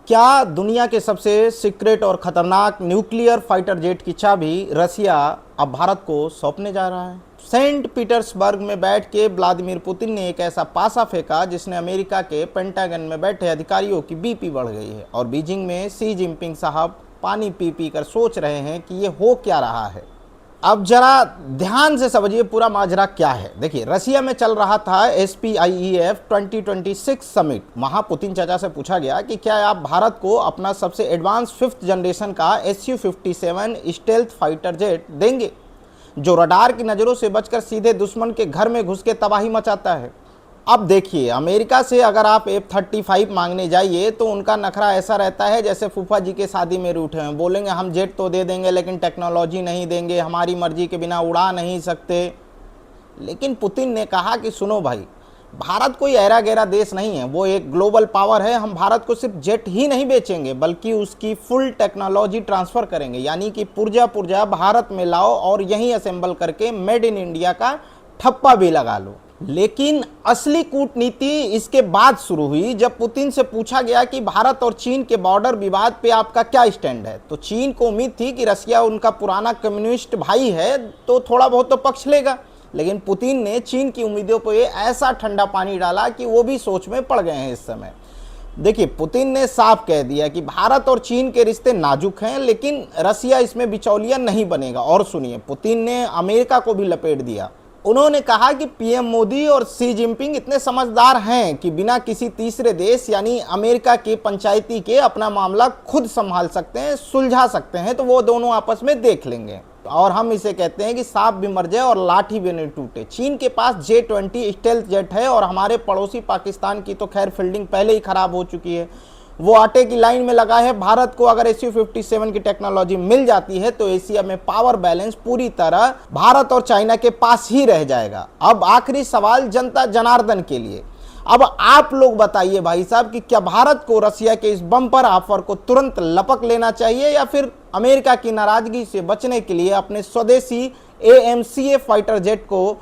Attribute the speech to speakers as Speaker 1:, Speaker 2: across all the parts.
Speaker 1: क्या दुनिया के सबसे सीक्रेट और खतरनाक न्यूक्लियर फाइटर जेट की चाबी रसिया अब भारत को सौंपने जा रहा है? सेंट पीटर्सबर्ग में बैठ के व्लादिमीर पुतिन ने एक ऐसा पासा फेंका जिसने अमेरिका के पेंटागन में बैठे अधिकारियों की बीपी बढ़ गई है और बीजिंग में शी जिनपिंग साहब पानी पी पी कर सोच रहे हैं कि ये हो क्या रहा है। अब जरा ध्यान से समझिए पूरा माजरा क्या है। देखिए, रसिया में चल रहा था SPIEF 2026 समिट। वहां पुतिन चाचा से पूछा गया कि क्या आप भारत को अपना सबसे एडवांस 5th जनरेशन का Su-57 स्टेल्थ फाइटर जेट देंगे, जो रडार की नज़रों से बचकर सीधे दुश्मन के घर में घुस के तबाही मचाता है। अब देखिए, अमेरिका से अगर आप F-35 मांगने जाइए तो उनका नखरा ऐसा रहता है जैसे फूफा जी के शादी में रूठे हैं। बोलेंगे हम जेट तो दे देंगे लेकिन टेक्नोलॉजी नहीं देंगे, हमारी मर्जी के बिना उड़ा नहीं सकते। लेकिन पुतिन ने कहा कि सुनो भाई, भारत कोई ऐरा गैरा देश नहीं है, वो एक ग्लोबल पावर है। हम भारत को सिर्फ जेट ही नहीं बेचेंगे बल्कि उसकी फुल टेक्नोलॉजी ट्रांसफ़र करेंगे, यानी कि पुर्जा पुर्जा भारत में लाओ और यहीं असेंबल करके मेड इन इंडिया का ठप्पा भी लगा लो। लेकिन असली कूटनीति इसके बाद शुरू हुई, जब पुतिन से पूछा गया कि भारत और चीन के बॉर्डर विवाद पे आपका क्या स्टैंड है। तो चीन को उम्मीद थी कि रसिया उनका पुराना कम्युनिस्ट भाई है तो थोड़ा बहुत तो पक्ष लेगा, लेकिन पुतिन ने चीन की उम्मीदों पर ऐसा ठंडा पानी डाला कि वो भी सोच में पड़ गए हैं इस समय। देखिए, पुतिन ने साफ कह दिया कि भारत और चीन के रिश्ते नाजुक हैं, लेकिन रसिया इसमें बिचौलिया नहीं बनेगा। और सुनिए, पुतिन ने अमेरिका को भी लपेट दिया। उन्होंने कहा कि पीएम मोदी और शी जिनपिंग इतने समझदार हैं कि बिना किसी तीसरे देश यानी अमेरिका के पंचायती के अपना मामला खुद संभाल सकते हैं, सुलझा सकते हैं, तो वो दोनों आपस में देख लेंगे। और हम इसे कहते हैं कि सांप भी मर जाए और लाठी भी नहीं टूटे। चीन के पास J-20 स्टेल्थ जेट है और हमारे पड़ोसी पाकिस्तान की तो खैर फील्डिंग पहले ही खराब हो चुकी है, वो आटे की लाइन में लगा है। भारत को अगर Su-57 की टेक्नोलॉजी मिल जाती है तो एशिया में पावर बैलेंस पूरी तरह भारत और चाइना के पास ही रह जाएगा। अब आखिरी सवाल जनता जनार्दन के लिए, अब आप लोग बताइए भाई साहब कि क्या भारत को रसिया के इस बम्पर ऑफर को तुरंत लपक लेना चाहिए या फिर अमेरिका की नाराजगी से बचने के लिए अपने स्वदेशी AMCA फाइटर जेट को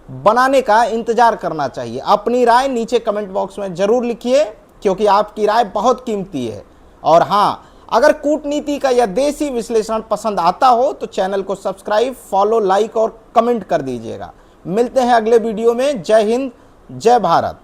Speaker 1: बनाने का इंतजार करना चाहिए? अपनी राय नीचे कमेंट बॉक्स में जरूर लिखिए, क्योंकि आपकी राय बहुत कीमती है। और हाँ, अगर कूटनीति का यह देसी विश्लेषण पसंद आता हो तो चैनल को सब्सक्राइब, फॉलो, लाइक और कमेंट कर दीजिएगा। मिलते हैं अगले वीडियो में। जय हिंद, जय भारत।